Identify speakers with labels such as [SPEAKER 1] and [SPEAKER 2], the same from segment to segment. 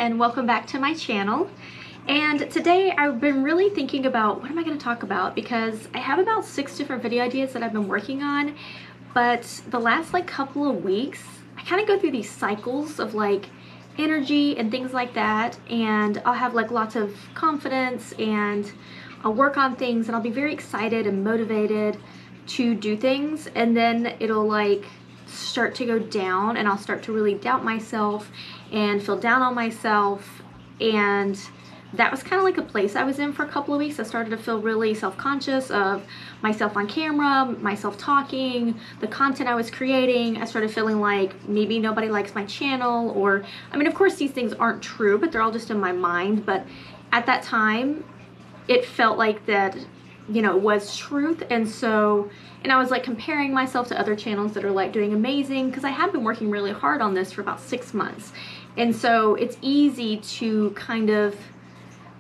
[SPEAKER 1] and welcome back to my channel. And today I've been really thinking about what am I going to talk about, because I have about 6 different video ideas that I've been working on, but the last couple of weeks I kind of go through these cycles of energy and things like that, and I'll have lots of confidence and I'll work on things and I'll be very excited and motivated to do things, and then it'll start to go down and I'll start to really doubt myself and feel down on myself. And that was kind of a place I was in for a couple of weeks. I started to feel really self-conscious of myself on camera, myself talking, the content I was creating. I started feeling like maybe nobody likes my channel, or I mean, of course these things aren't true, but they're all just in my mind. But at that time it felt like that, you know, was truth. And I was comparing myself to other channels that are doing amazing, because I have been working really hard on this for about 6 months. And so it's easy to kind of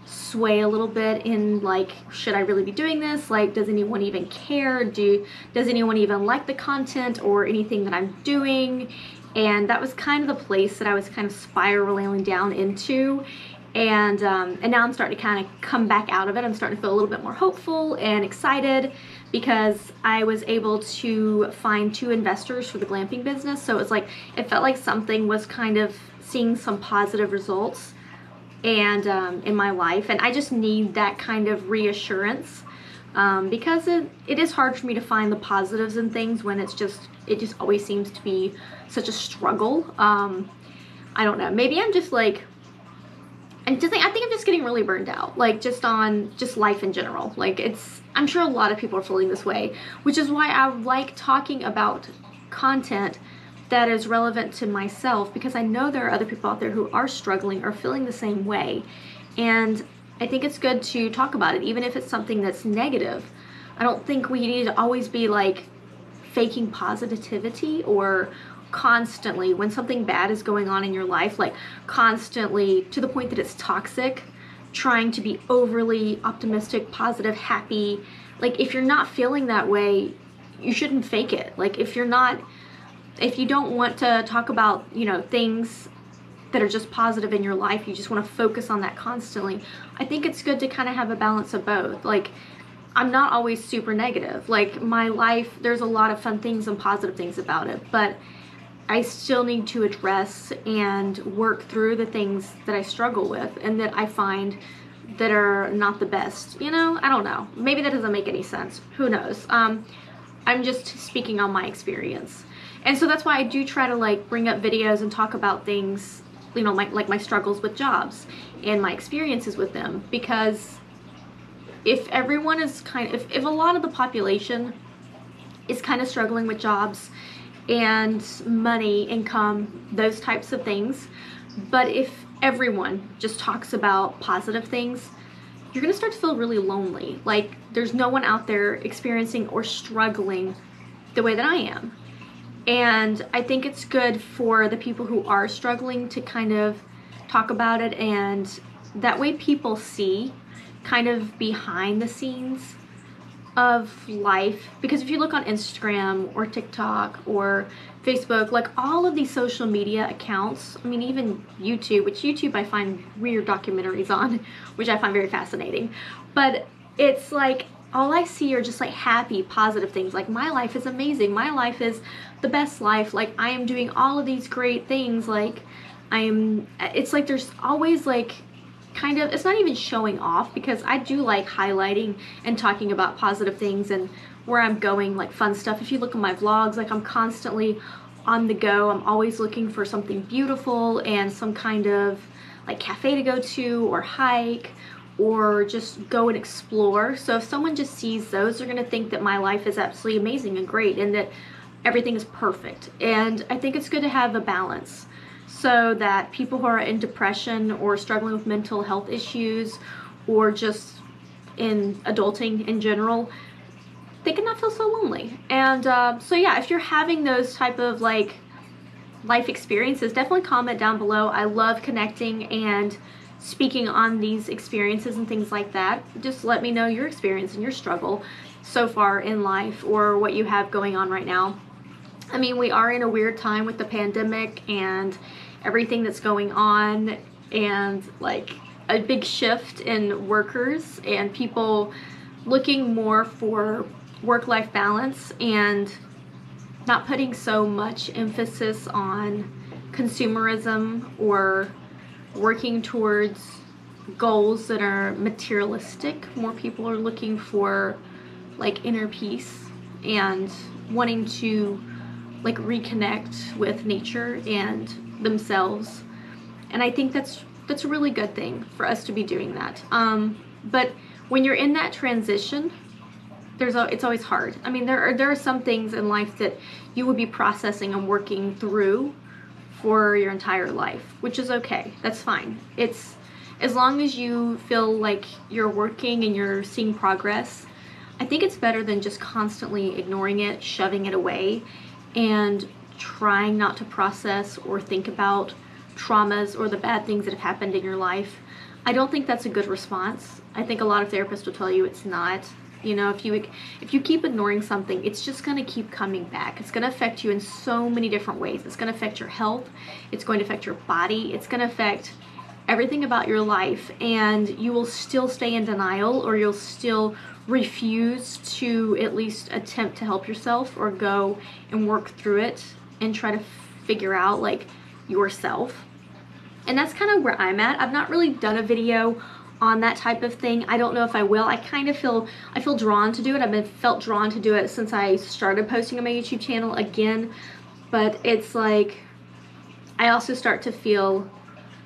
[SPEAKER 1] sway a little bit in should I really be doing this? Does anyone even care? Does anyone even like the content or anything that I'm doing? And that was kind of the place that I was kind of spiraling down into. And now I'm starting to kind of come back out of it. I'm starting to feel a little bit more hopeful and excited, because I was able to find 2 investors for the glamping business. So it felt like something was kind of seeing some positive results and in my life, and I just need that kind of reassurance, because it is hard for me to find the positives in things when it just always seems to be such a struggle. I don't know, maybe I'm just I think I'm just getting really burned out, just on life in general. I'm sure a lot of people are feeling this way, which is why I like talking about content that is relevant to myself, because I know there are other people out there who are struggling or feeling the same way. And I think it's good to talk about it, even if it's something that's negative. I don't think we need to always be faking positivity, or constantly when something bad is going on in your life, constantly to the point that it's toxic, trying to be overly optimistic, positive, happy. If you're not feeling that way, you shouldn't fake it. If you don't want to talk about, you know, things that are just positive in your life, you just want to focus on that constantly, I think it's good to kind of have a balance of both. I'm not always super negative. My life, there's a lot of fun things and positive things about it, but I still need to address and work through the things that I struggle with and that I find that are not the best. You know, I don't know. Maybe that doesn't make any sense. Who knows? I'm just speaking on my experience. And so that's why I do try to bring up videos and talk about things, you know, my struggles with jobs and my experiences with them. Because if everyone is if a lot of the population is kind of struggling with jobs and money, income, those types of things, but if everyone just talks about positive things, you're gonna start to feel really lonely. There's no one out there experiencing or struggling the way that I am. And I think it's good for the people who are struggling to kind of talk about it, and that way people see kind of behind the scenes of life. Because if you look on Instagram or TikTok or Facebook, all of these social media accounts, I mean even YouTube, which YouTube I find weird documentaries on, which I find very fascinating, but it's all I see are just happy, positive things. My life is amazing. My life is the best life. I am doing all of these great things. It's there's always kind of, it's not even showing off, because I do highlighting and talking about positive things and where I'm going, fun stuff. If you look at my vlogs, I'm constantly on the go. I'm always looking for something beautiful and some kind of cafe to go to, or hike, or just go and explore. So if someone just sees those, they're gonna think that my life is absolutely amazing and great and that everything is perfect. And I think it's good to have a balance, so that people who are in depression or struggling with mental health issues, or just in adulting in general, they can not feel so lonely. And so yeah, if you're having those type of life experiences, definitely comment down below. I love connecting and speaking on these experiences and things like that. Just let me know your experience and your struggle so far in life, or what you have going on right now. I mean, we are in a weird time with the pandemic and everything that's going on. and like a big shift in workers and people looking more for work-life balance and not putting so much emphasis on consumerism or working towards goals that are materialistic. More people are looking for like inner peace and wanting to like reconnect with nature and themselves. And I think that's a really good thing for us to be doing that. But when you're in that transition, it's always hard. I mean, there are some things in life that you will be processing and working through for your entire life, which is okay. That's fine. It's as long as you feel like you're working and you're seeing progress. I think it's better than just constantly ignoring it, shoving it away, and trying not to process or think about traumas or the bad things that have happened in your life. I don't think that's a good response. I think a lot of therapists will tell you it's not. You know, if you keep ignoring something, it's just going to keep coming back. It's going to affect you in so many different ways. It's going to affect your health. It's going to affect your body. It's going to affect everything about your life, and you will still stay in denial, or you'll still refuse to at least attempt to help yourself or go and work through it and try to figure out like yourself. And that's kind of where I'm at. I've not really done a video on that type of thing. I don't know if I will. I feel drawn to do it. I've felt drawn to do it since I started posting on my YouTube channel again, but it's like I also start to feel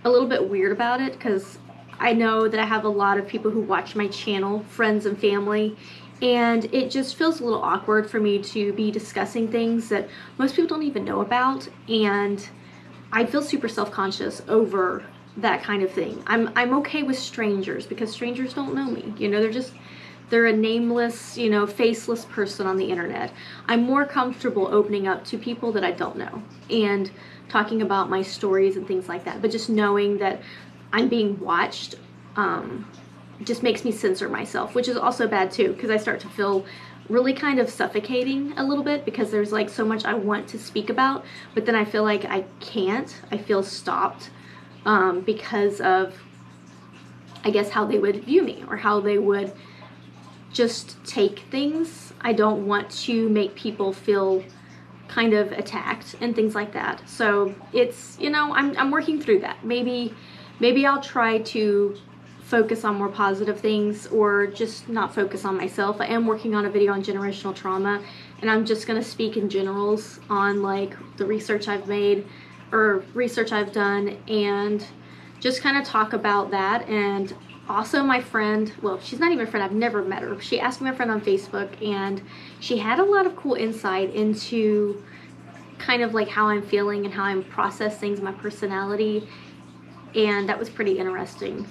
[SPEAKER 1] a little bit weird about it because I know that I have a lot of people who watch my channel, friends and family, and it just feels a little awkward for me to be discussing things that most people don't even know about, and I feel super self-conscious over that kind of thing. I'm okay with strangers because strangers don't know me. You know, they're a nameless, you know, faceless person on the internet. I'm more comfortable opening up to people that I don't know and talking about my stories and things like that. But just knowing that I'm being watched just makes me censor myself, which is also bad too, because I start to feel really kind of suffocating a little bit because there's like so much I want to speak about, but then I feel like I can't. I feel stopped because of, I guess, how they would view me or how they would just take things. I don't want to make people feel kind of attacked and things like that. So it's, you know, I'm working through that. Maybe I'll try to focus on more positive things or just not focus on myself. I am working on a video on generational trauma, and I'm just going to speak in generals on like the research I've made or research I've done and just kind of talk about that. And also my friend, well, she's not even a friend, I've never met her. She asked me, my friend on Facebook, and she had a lot of cool insight into kind of like how I'm feeling and how I'm process things, my personality. And that was pretty interesting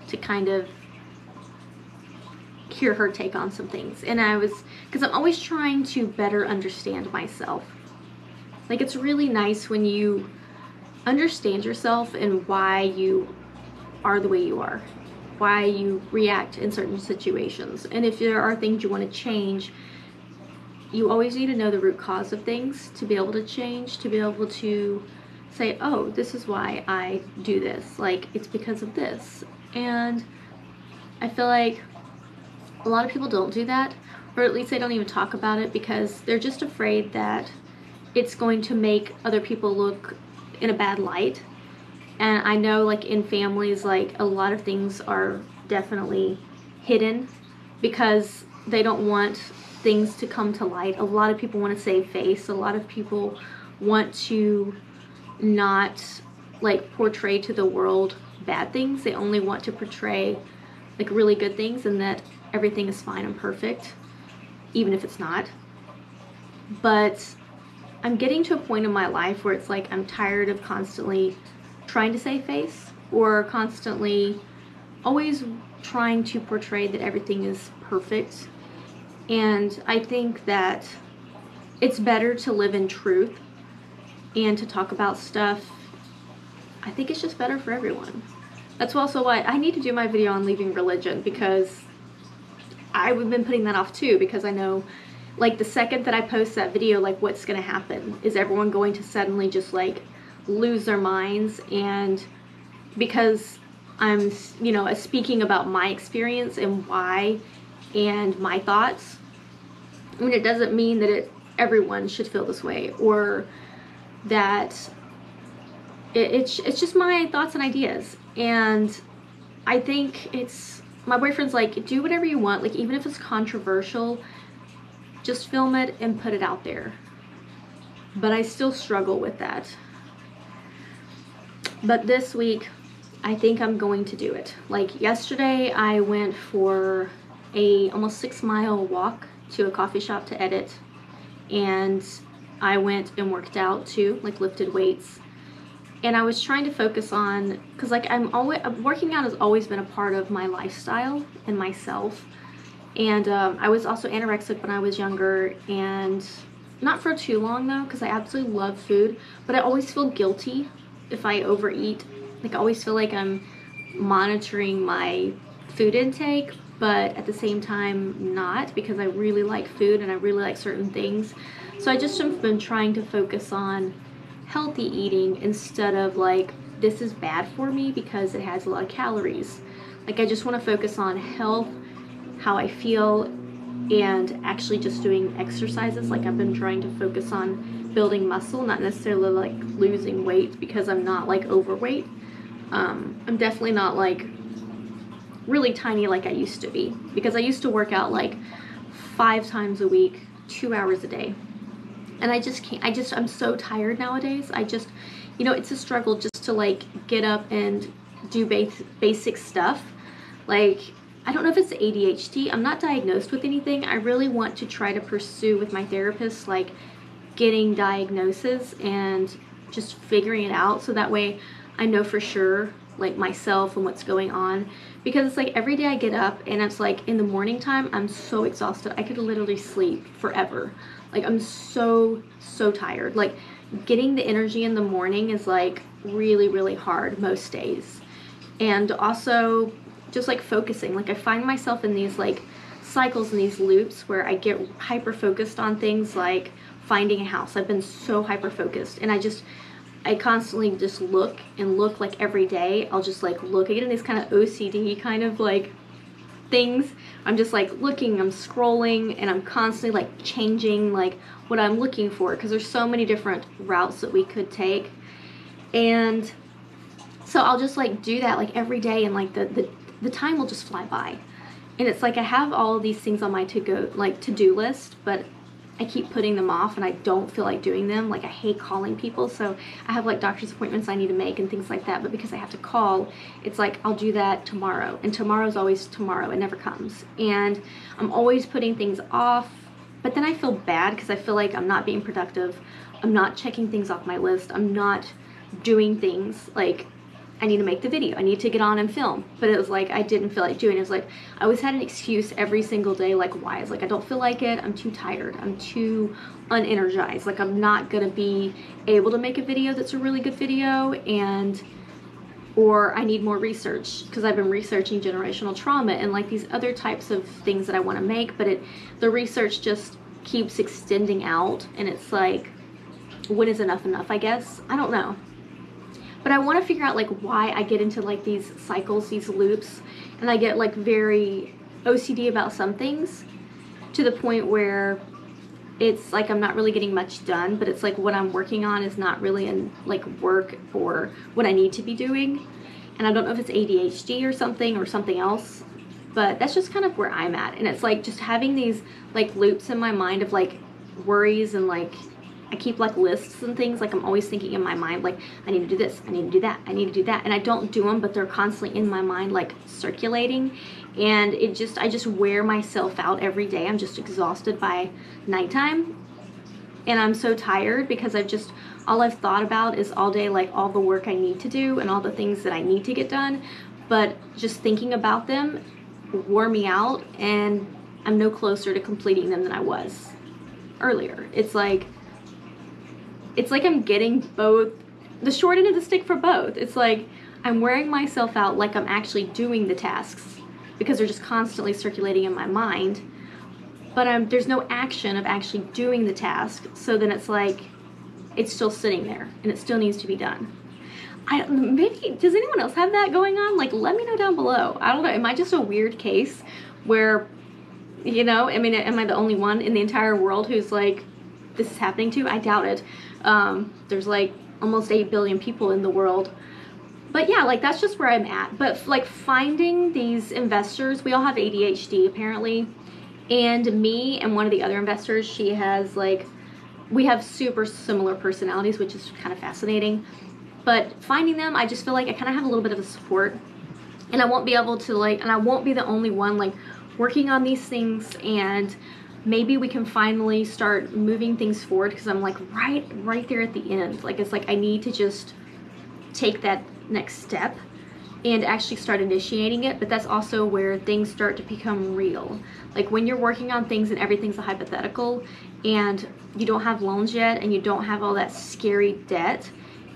[SPEAKER 1] to kind of hear her take on some things. And because I'm always trying to better understand myself. Like, it's really nice when you understand yourself and why you are the way you are, why you react in certain situations. And if there are things you want to change, you always need to know the root cause of things to be able to change, to be able to say, oh, this is why I do this. Like, it's because of this. And I feel like a lot of people don't do that, or at least they don't even talk about it because they're just afraid that it's going to make other people look in a bad light. And I know, like, in families, like, a lot of things are definitely hidden because they don't want things to come to light. A lot of people want to save face. A lot of people want to not, like, portray to the world bad things. They only want to portray, like, really good things and that everything is fine and perfect, even if it's not. But I'm getting to a point in my life where it's like I'm tired of constantly trying to save face or constantly always trying to portray that everything is perfect. And I think that it's better to live in truth and to talk about stuff. I think it's just better for everyone. That's also why I need to do my video on leaving religion, because I've been putting that off too, because I know, like, the second that I post that video, like, what's gonna happen? Is everyone going to suddenly just, like, lose their minds and because I'm, you know, speaking about my experience and why and my thoughts. I mean, it doesn't mean that everyone should feel this way, or that it's just my thoughts and ideas. And I think my boyfriend's like, do whatever you want, like even if it's controversial, just film it and put it out there. But I still struggle with that. But this week, I think I'm going to do it. Like yesterday, I went for a almost 6-mile walk to a coffee shop to edit, and I went and worked out too, like lifted weights. And I was trying to focus on, because like working out has always been a part of my lifestyle and myself. And I was also anorexic when I was younger, and not for too long though, because I absolutely love food, but I always feel guilty if I overeat. Like I always feel like I'm monitoring my food intake, but at the same time not, because I really like food and I really like certain things. So I just have been trying to focus on healthy eating instead of like, this is bad for me because it has a lot of calories. Like I just want to focus on health, how I feel, and actually just doing exercises. Like I've been trying to focus on building muscle, not necessarily like losing weight, because I'm not like overweight. I'm definitely not like really tiny like I used to be, because I used to work out like 5 times a week, 2 hours a day. And I just can't, I'm so tired nowadays. You know, it's a struggle just to like get up and do basic stuff. Like, I don't know if it's ADHD. I'm not diagnosed with anything. I really want to try to pursue with my therapist, like getting diagnosis and just figuring it out, so that way I know for sure like myself and what's going on. Because it's like every day I get up and it's like in the morning time, I'm so exhausted. I could literally sleep forever. Like I'm so tired. Like getting the energy in the morning is like really, really hard most days. And also just like focusing, like I find myself in these like cycles and these loops where I get hyper focused on things like finding a house. I've been so hyper focused, and I constantly just look like every day. I'll just like look. I get in these kind of OCD kind of like things. I'm just like looking, I'm scrolling, and I'm constantly like changing like what I'm looking for, because there's so many different routes that we could take. And so I'll just like do that like every day, and like the time will just fly by. And it's like I have all of these things on my to-do list, but I keep putting them off and I don't feel like doing them. Like I hate calling people, so I have like doctor's appointments I need to make and things like that, but because I have to call, it's like I'll do that tomorrow, and tomorrow's always tomorrow. It never comes. And I'm always putting things off, but then I feel bad because I feel like I'm not being productive. I'm not checking things off my list. I'm not doing things. Like I need to make the video, I need to get on and film, but it was like I didn't feel like doing it. It was like I always had an excuse every single day, like why. It's like I don't feel like it, I'm too tired, I'm too unenergized, like I'm not gonna be able to make a video that's a really good video, or I need more research, because I've been researching generational trauma and like these other types of things that I want to make, but the research just keeps extending out, and it's like, when is enough, I guess? I don't know. But I want to figure out like why I get into like these cycles, these loops, and I get like very OCD about some things, to the point where it's like I'm not really getting much done, but it's like what I'm working on is not really in like work or what I need to be doing. And I don't know if it's ADHD or something else, but that's just kind of where I'm at. And it's like just having these like loops in my mind of like worries, and like I keep like lists and things. Like I'm always thinking in my mind, like I need to do this, I need to do that, I need to do that, and I don't do them, but they're constantly in my mind like circulating, and I just wear myself out every day. I'm just exhausted by nighttime, and I'm so tired because all I've thought about is all day like all the work I need to do and all the things that I need to get done, but just thinking about them wore me out, and I'm no closer to completing them than I was earlier. It's like I'm getting both, the short end of the stick for both. It's like I'm wearing myself out like I'm actually doing the tasks, because they're just constantly circulating in my mind, but there's no action of actually doing the task. So then it's like it's still sitting there and it still needs to be done. Maybe, does anyone else have that going on? Like, let me know down below. I don't know. Am I just a weird case where, you know, I mean, am I the only one in the entire world who's like, this is happening to? I doubt it. There's like almost 8 billion people in the world. But yeah, like that's just where I'm at. But like finding these investors, we all have ADHD apparently. And me and one of the other investors, she has like, we have super similar personalities, which is kind of fascinating. But finding them, I just feel like I kind of have a little bit of a support. And I won't be able to like, and I won't be the only one like working on these things, and maybe we can finally start moving things forward, because I'm like right there at the end. Like it's like I need to just take that next step and actually start initiating it. But that's also where things start to become real. Like when you're working on things and everything's a hypothetical and you don't have loans yet and you don't have all that scary debt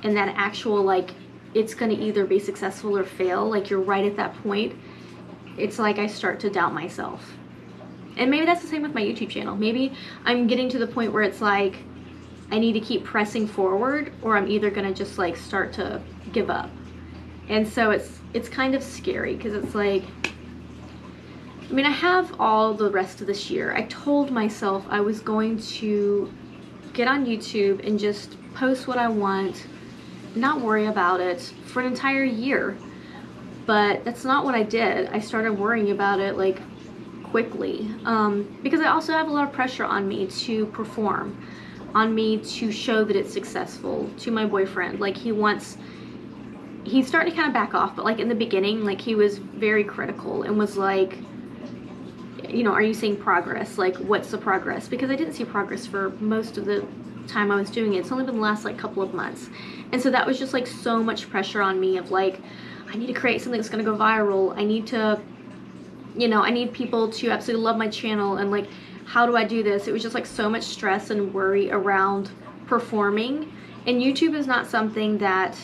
[SPEAKER 1] and that actual like it's going to either be successful or fail, like you're right at that point, it's like I start to doubt myself. And maybe that's the same with my YouTube channel. Maybe I'm getting to the point where it's like I need to keep pressing forward, or I'm either going to just like start to give up. And so it's kind of scary, because it's like, I mean, I have all the rest of this year. I told myself I was going to get on YouTube and just post what I want, not worry about it for an entire year. But that's not what I did. I started worrying about it like quickly, because I also have a lot of pressure on me to perform, on me to show that it's successful to my boyfriend. Like he's starting to kind of back off, but like in the beginning, like he was very critical and was like, you know, are you seeing progress? Like, what's the progress? Because I didn't see progress for most of the time I was doing it. It's only been the last like couple of months. And so that was just like so much pressure on me of like, I need to create something that's going to go viral. I need to, you know, I need people to absolutely love my channel. And like, how do I do this? It was just like so much stress and worry around performing. And YouTube is not something that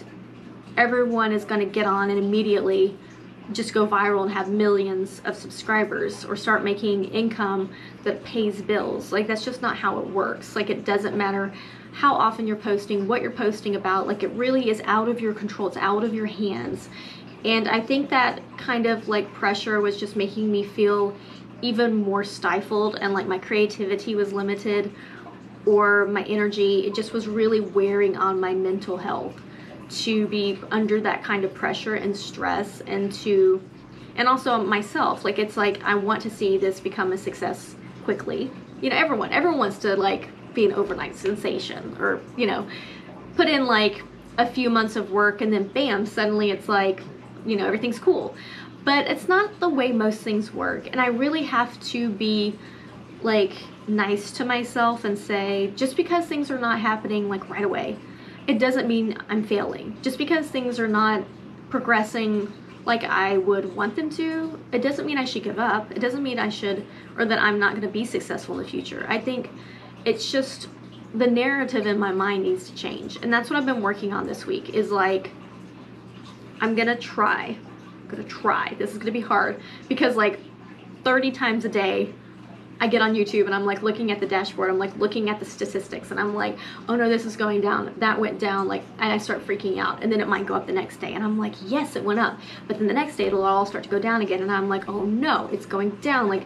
[SPEAKER 1] everyone is going to get on and immediately just go viral and have millions of subscribers or start making income that pays bills. Like that's just not how it works. Like it doesn't matter how often you're posting, what you're posting about. Like it really is out of your control. It's out of your hands. And I think that kind of like pressure was just making me feel even more stifled, and like my creativity was limited, or my energy, it just was really wearing on my mental health to be under that kind of pressure and stress, and also myself. Like it's like I want to see this become a success quickly. You know, everyone wants to like be an overnight sensation, or you know, put in like a few months of work and then bam, suddenly it's like, you know, everything's cool. But it's not the way most things work, and I really have to be like nice to myself and say, just because things are not happening like right away, it doesn't mean I'm failing. Just because things are not progressing like I would want them to, it doesn't mean I should give up. It doesn't mean I should, or that I'm not going to be successful in the future. I think it's just the narrative in my mind needs to change. And that's what I've been working on this week, is like, I'm going to try. This is going to be hard, because like 30 times a day, I get on YouTube and I'm like looking at the dashboard, I'm like looking at the statistics, and I'm like, oh no, this is going down, that went down, like, and I start freaking out. And then it might go up the next day and I'm like, yes, it went up. But then the next day it'll all start to go down again, and I'm like, oh no, it's going down. Like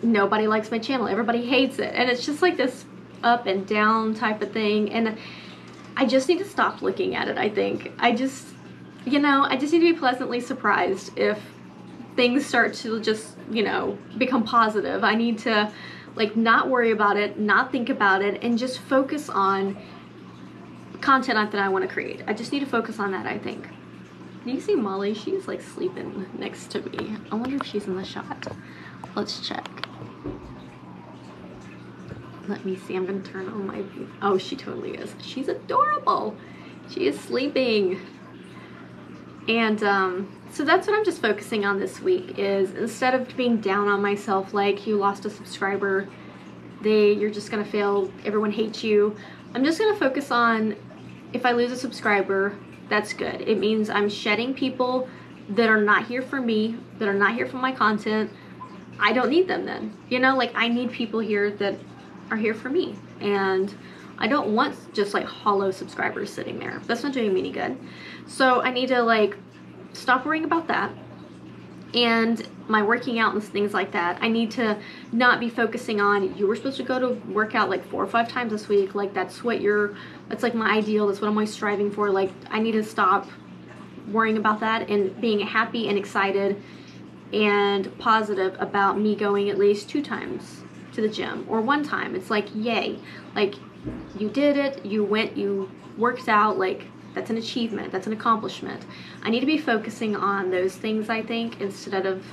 [SPEAKER 1] nobody likes my channel, everybody hates it. And it's just like this up and down type of thing. And I just need to stop looking at it. I think I just need to be pleasantly surprised if things start to just, you know, become positive. I need to like not worry about it, not think about it, and just focus on content that I want to create. I just need to focus on that, I think. Do you see Molly? She's like sleeping next to me. I wonder if she's in the shot. Let's check. Let me see. I'm gonna turn on my view. Oh, she totally is. She's adorable. She is sleeping. And so that's what I'm just focusing on this week, is instead of being down on myself like you lost a subscriber, you're just gonna fail, everyone hates you. I'm just gonna focus on, if I lose a subscriber, that's good. It means I'm shedding people that are not here for me, that are not here for my content. I don't need them then. You know, like I need people here that are here for me. And I don't want just like hollow subscribers sitting there. That's not doing me any good. So I need to like stop worrying about that. And my working out and things like that, I need to not be focusing on, you were supposed to go to work out like 4 or 5 times this week. Like that's like my ideal. That's what I'm always striving for. Like I need to stop worrying about that and being happy and excited and positive about me going at least 2 times to the gym or 1 time. It's like, yay, like you did it, you went, you worked out, like that's an achievement, that's an accomplishment. I need to be focusing on those things, I think, instead of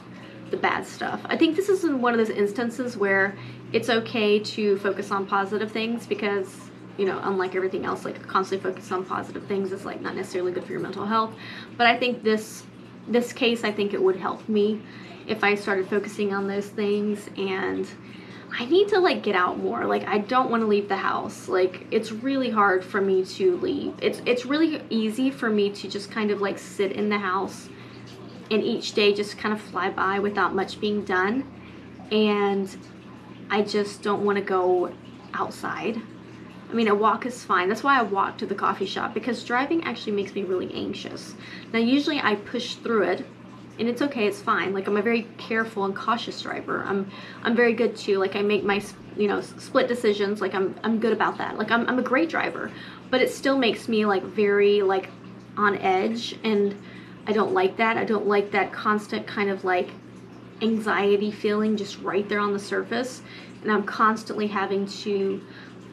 [SPEAKER 1] the bad stuff. I think this is one of those instances where it's okay to focus on positive things because, you know, unlike everything else, like constantly focus on positive things is like not necessarily good for your mental health. But I think this case, I think it would help me if I started focusing on those things. And I need to like get out more. Like I don't want to leave the house. Like it's really hard for me to leave. It's really easy for me to just kind of like sit in the house and each day just kind of fly by without much being done. And I just don't want to go outside. I mean, a walk is fine. That's why I walk to the coffee shop, because driving actually makes me really anxious. Now usually I push through it and it's okay, it's fine. Like I'm a very careful and cautious driver. I'm very good too. Like I make my, you know, split decisions. Like I'm good about that. Like I'm a great driver, but it still makes me like very like on edge, and I don't like that. I don't like that constant kind of like anxiety feeling just right there on the surface. And I'm constantly having to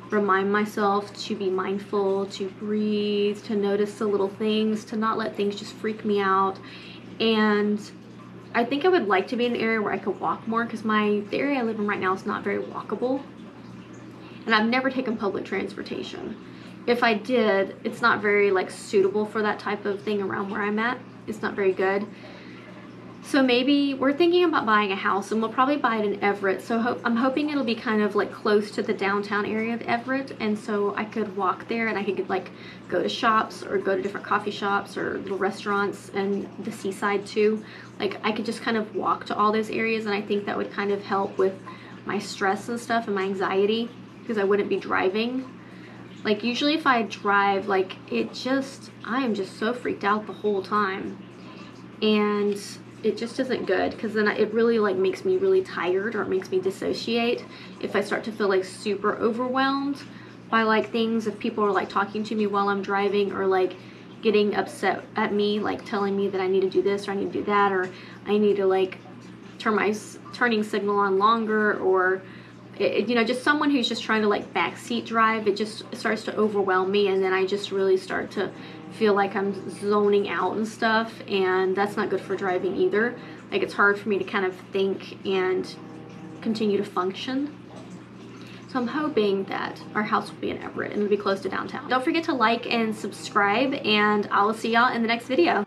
[SPEAKER 1] remind myself to be mindful, to breathe, to notice the little things, to not let things just freak me out. And I think I would like to be in an area where I could walk more, because the area I live in right now is not very walkable. And I've never taken public transportation. If I did, it's not very like suitable for that type of thing around where I'm at. It's not very good. So maybe we're thinking about buying a house, and we'll probably buy it in Everett. So I'm hoping it'll be kind of like close to the downtown area of Everett, and so I could walk there and I could like go to shops or go to different coffee shops or little restaurants, and the seaside too. Like I could just kind of walk to all those areas, and I think that would kind of help with my stress and stuff and my anxiety, because I wouldn't be driving. Like usually if I drive, like I am just so freaked out the whole time, and it just isn't good, because then it really like makes me really tired, or it makes me dissociate if I start to feel like super overwhelmed by like things. If people are like talking to me while I'm driving, or like getting upset at me, like telling me that I need to do this or I need to do that, or I need to like turn my turning signal on longer, or you know, just someone who's just trying to like backseat drive, it starts to overwhelm me, and then I just really start to feel like I'm zoning out and stuff, and that's not good for driving either. Like it's hard for me to kind of think and continue to function. So I'm hoping that our house will be in Everett and it'll be close to downtown. Don't forget to like and subscribe, and I'll see y'all in the next video.